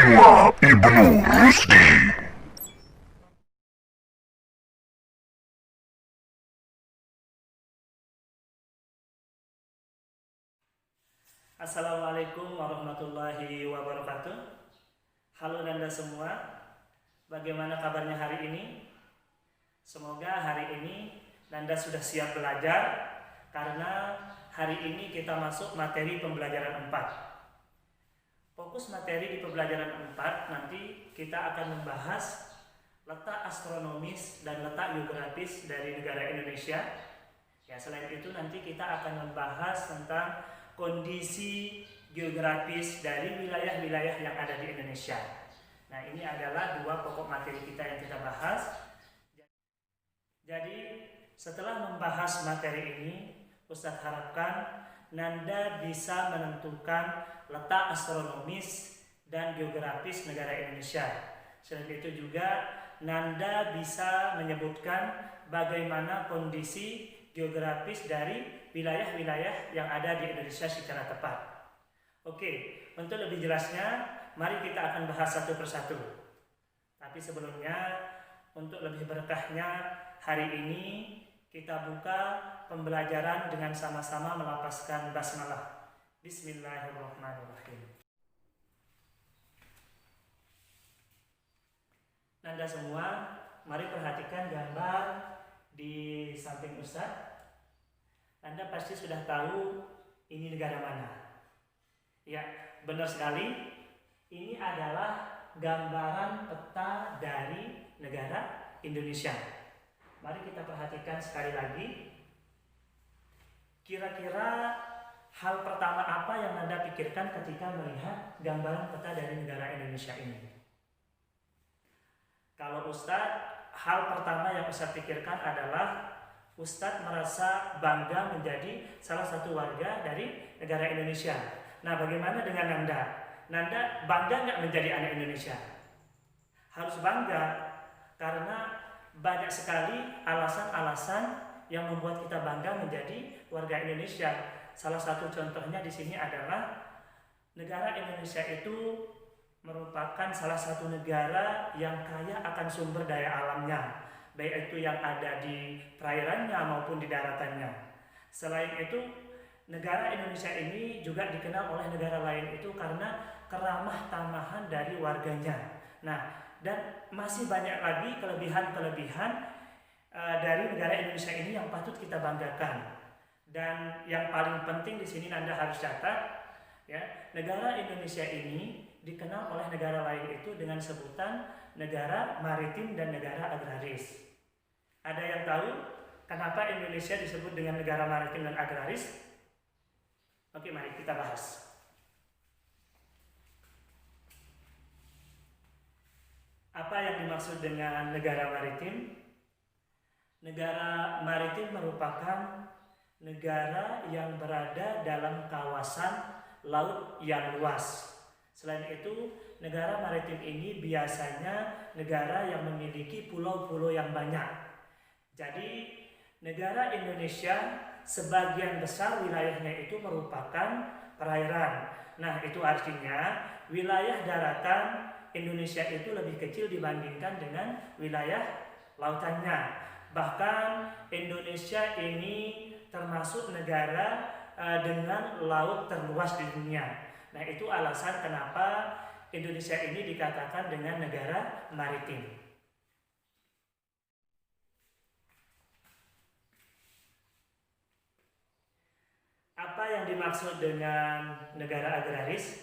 Inilah Ibnu Rusdi. Assalamualaikum warahmatullahi wabarakatuh. Halo Nanda semua, bagaimana kabarnya hari ini? Semoga hari ini Nanda sudah siap belajar, karena hari ini kita masuk materi pembelajaran 4. Fokus materi di pembelajaran 4 nanti kita akan membahas letak astronomis dan letak geografis dari negara Indonesia. Ya, selain itu nanti kita akan membahas tentang kondisi geografis dari wilayah-wilayah yang ada di Indonesia. Nah, ini adalah dua pokok materi kita yang kita bahas. Jadi, setelah membahas materi ini, Ustadz harapkan Nanda bisa menentukan letak astronomis dan geografis negara Indonesia. Selain itu juga Nanda bisa menyebutkan bagaimana kondisi geografis dari wilayah-wilayah yang ada di Indonesia secara tepat. Oke, untuk lebih jelasnya, mari kita akan bahas satu persatu. Tapi sebelumnya, untuk lebih berkahnya, hari ini kita buka pembelajaran dengan sama-sama melafazkan basmalah. Bismillahirrahmanirrahim. Nanda semua, mari perhatikan gambar di samping Ustadz. Anda pasti sudah tahu ini negara mana. Ya, benar sekali. Ini adalah gambaran peta dari negara Indonesia. Mari kita perhatikan sekali lagi. Kira-kira hal pertama apa yang Anda pikirkan ketika melihat gambaran peta dari negara Indonesia ini? Kalau Ustadz, hal pertama yang Ustadz pikirkan adalah Ustadz merasa bangga menjadi salah satu warga dari negara Indonesia. Nah, bagaimana dengan Nanda? Nanda bangga nggak menjadi anak Indonesia? Harus bangga, karena banyak sekali alasan-alasan yang membuat kita bangga menjadi warga Indonesia. Salah satu contohnya di sini adalah negara Indonesia itu merupakan salah satu negara yang kaya akan sumber daya alamnya, baik itu yang ada di perairannya maupun di daratannya. Selain itu, negara Indonesia ini juga dikenal oleh negara lain itu karena keramah tamahan dari warganya. Nah, dan masih banyak lagi kelebihan-kelebihan dari negara Indonesia ini yang patut kita banggakan. Dan yang paling penting di sini Nanda harus catat, ya, negara Indonesia ini dikenal oleh negara lain itu dengan sebutan negara maritim dan negara agraris. Ada yang tahu kenapa Indonesia disebut dengan negara maritim dan agraris? Oke, mari kita bahas. Apa yang dimaksud dengan negara maritim? Negara maritim merupakan negara yang berada dalam kawasan laut yang luas. Selain itu, negara maritim ini biasanya negara yang memiliki pulau-pulau yang banyak. Jadi, negara Indonesia sebagian besar wilayahnya itu merupakan perairan. Nah, itu artinya wilayah daratan Indonesia itu lebih kecil dibandingkan dengan wilayah lautannya. Bahkan Indonesia ini termasuk negara dengan laut terluas di dunia. Nah, itu alasan kenapa Indonesia ini dikatakan dengan negara maritim. Apa yang dimaksud dengan negara agraris?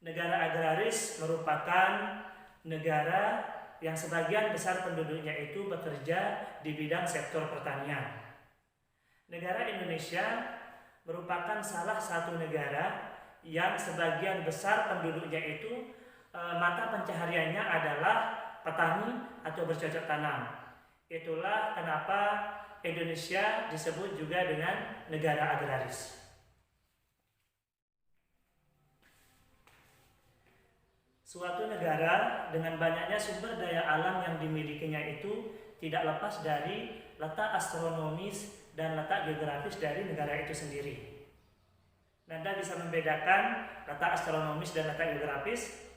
Negara agraris merupakan negara yang sebagian besar penduduknya itu bekerja di bidang sektor pertanian. Negara Indonesia merupakan salah satu negara yang sebagian besar penduduknya itu mata pencahariannya adalah petani atau bercocok tanam. Itulah kenapa Indonesia disebut juga dengan negara agraris. Suatu negara dengan banyaknya sumber daya alam yang dimilikinya itu tidak lepas dari letak astronomis dan letak geografis dari negara itu sendiri. Nanda bisa membedakan letak astronomis dan letak geografis?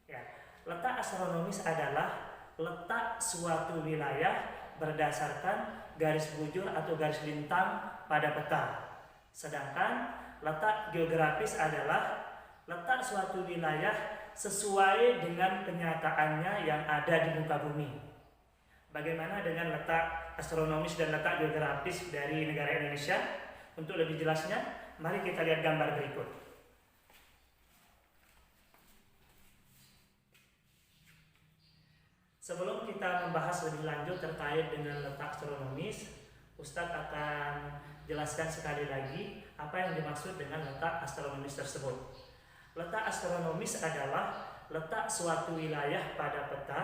Ya, letak astronomis adalah letak suatu wilayah berdasarkan garis bujur atau garis lintang pada peta. Sedangkan letak geografis adalah letak suatu wilayah sesuai dengan kenyataannya yang ada di muka bumi. Bagaimana dengan letak astronomis dan letak geografis dari negara Indonesia? Untuk lebih jelasnya, mari kita lihat gambar berikut. Sebelum kita membahas lebih lanjut terkait dengan letak astronomis, Ustadz akan jelaskan sekali lagi apa yang dimaksud dengan letak astronomis tersebut. Letak astronomis adalah letak suatu wilayah pada peta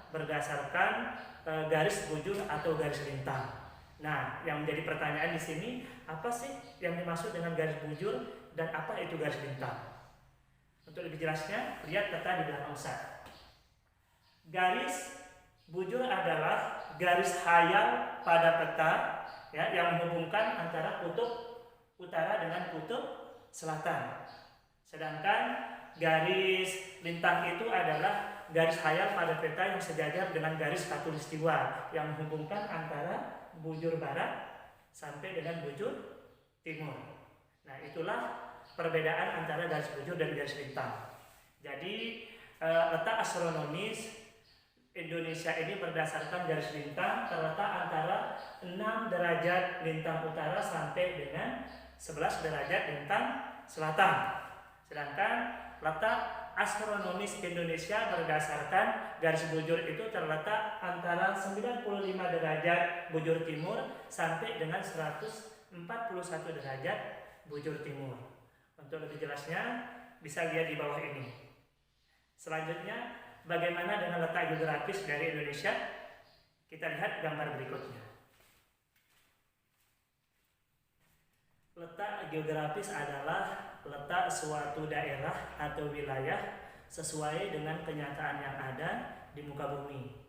berdasarkan garis bujur atau garis lintang. Nah, yang menjadi pertanyaan di sini, apa sih yang dimaksud dengan garis bujur dan apa itu garis lintang? Untuk lebih jelasnya, lihat peta di belakang Ustadz. Garis bujur adalah garis hayal pada peta ya, yang menghubungkan antara kutub utara dengan kutub selatan. Sedangkan garis lintang itu adalah garis hayal pada peta yang sejajar dengan garis khatulistiwa yang menghubungkan antara bujur barat sampai dengan bujur timur. Nah, itulah perbedaan antara garis bujur dan garis lintang. Jadi letak astronomis Indonesia ini berdasarkan garis lintang terletak antara 6 derajat lintang utara sampai dengan 11 derajat lintang selatan. Sedangkan letak astronomis Indonesia berdasarkan garis bujur itu terletak antara 95 derajat bujur timur sampai dengan 141 derajat bujur timur. Untuk lebih jelasnya bisa lihat di bawah ini. Selanjutnya, bagaimana dengan letak geografis dari Indonesia? Kita lihat gambar berikutnya. Letak geografis adalah letak suatu daerah atau wilayah sesuai dengan kenyataan yang ada di muka bumi.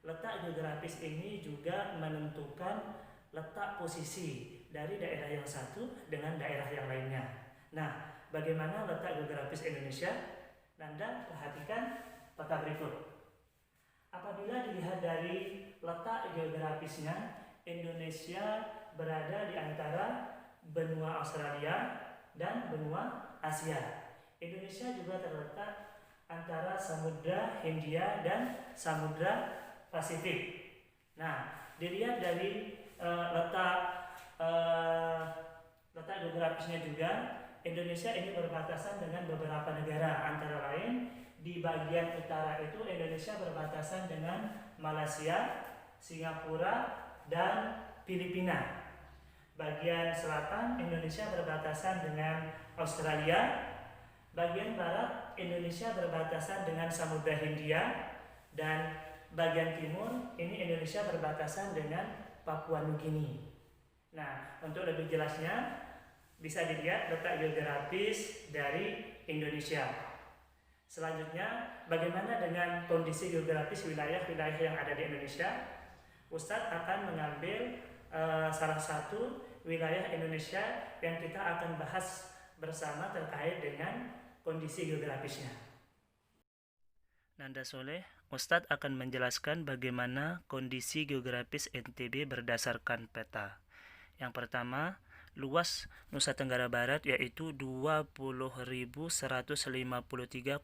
Letak geografis ini juga menentukan letak posisi dari daerah yang satu dengan daerah yang lainnya. Nah, bagaimana letak geografis Indonesia? Anda perhatikan peta berikut. Apabila dilihat dari letak geografisnya, Indonesia berada di antara benua Australia dan benua Asia. Indonesia juga terletak antara Samudra Hindia dan Samudra Pasifik. Nah, dilihat dari letak geografisnya juga, Indonesia ini berbatasan dengan beberapa negara, antara lain di bagian utara itu Indonesia berbatasan dengan Malaysia, Singapura, dan Filipina. Bagian selatan Indonesia berbatasan dengan Australia. Bagian barat Indonesia berbatasan dengan Samudra Hindia, dan bagian timur ini Indonesia berbatasan dengan Papua Nugini. Nah, untuk lebih jelasnya bisa dilihat letak geografis dari Indonesia. Selanjutnya, bagaimana dengan kondisi geografis wilayah-wilayah yang ada di Indonesia? Ustadz akan mengambil salah satu wilayah Indonesia yang kita akan bahas bersama terkait dengan kondisi geografisnya. Nanda Soleh, Ustadz akan menjelaskan bagaimana kondisi geografis NTB berdasarkan peta. Yang pertama, luas Nusa Tenggara Barat yaitu 20.153,15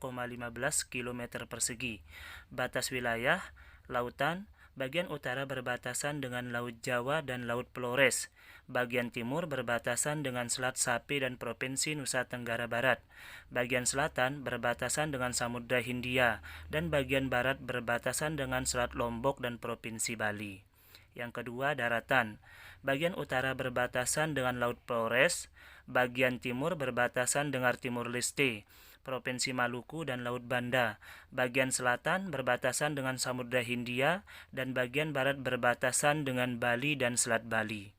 km persegi. Batas wilayah, lautan, bagian utara berbatasan dengan Laut Jawa dan Laut Flores. Bagian timur berbatasan dengan Selat Sapi dan Provinsi Nusa Tenggara Barat. Bagian selatan berbatasan dengan Samudra Hindia dan bagian barat berbatasan dengan Selat Lombok dan Provinsi Bali. Yang kedua, daratan. Bagian utara berbatasan dengan Laut Flores, bagian timur berbatasan dengan Timur Leste, Provinsi Maluku dan Laut Banda. Bagian selatan berbatasan dengan Samudra Hindia dan bagian barat berbatasan dengan Bali dan Selat Bali.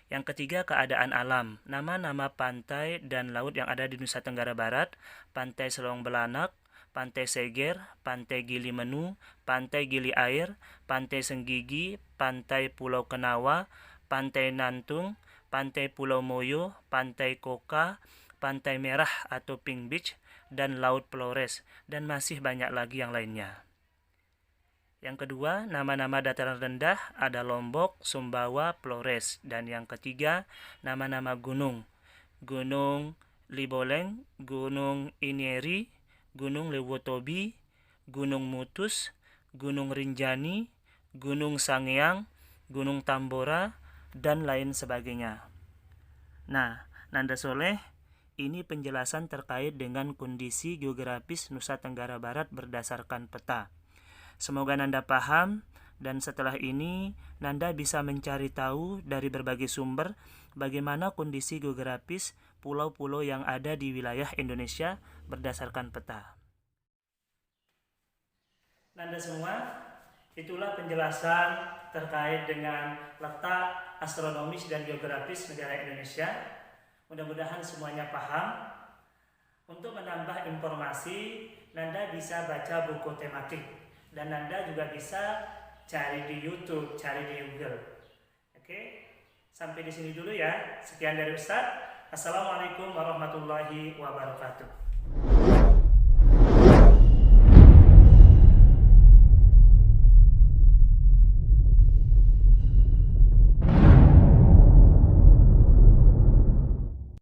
Yang ketiga, keadaan alam. Nama-nama pantai dan laut yang ada di Nusa Tenggara Barat: Pantai Selong Belanak, Pantai Seger, Pantai Gili Menu, Pantai Gili Air, Pantai Senggigi, Pantai Pulau Kenawa, Pantai Nantung, Pantai Pulau Moyo, Pantai Koka, Pantai Merah atau Pink Beach, dan Laut Flores, dan masih banyak lagi yang lainnya. Yang kedua, nama-nama dataran rendah ada Lombok, Sumbawa, Flores. Dan yang ketiga, nama-nama gunung. Gunung Liboleng, Gunung Inieri, Gunung Lewotobi, Gunung Mutus, Gunung Rinjani, Gunung Sangiang, Gunung Tambora, dan lain sebagainya. Nah, Nanda Soleh, ini penjelasan terkait dengan kondisi geografis Nusa Tenggara Barat berdasarkan peta. Semoga Nanda paham, dan setelah ini Nanda bisa mencari tahu dari berbagai sumber bagaimana kondisi geografis pulau-pulau yang ada di wilayah Indonesia berdasarkan peta. Nanda semua, itulah penjelasan terkait dengan letak astronomis dan geografis negara Indonesia. Mudah-mudahan semuanya paham. Untuk menambah informasi, Nanda bisa baca buku tematik, dan Nanda juga bisa cari di YouTube, cari di Google. Oke, sampai di sini dulu ya. Sekian dari Ustadz. Assalamualaikum warahmatullahi wabarakatuh.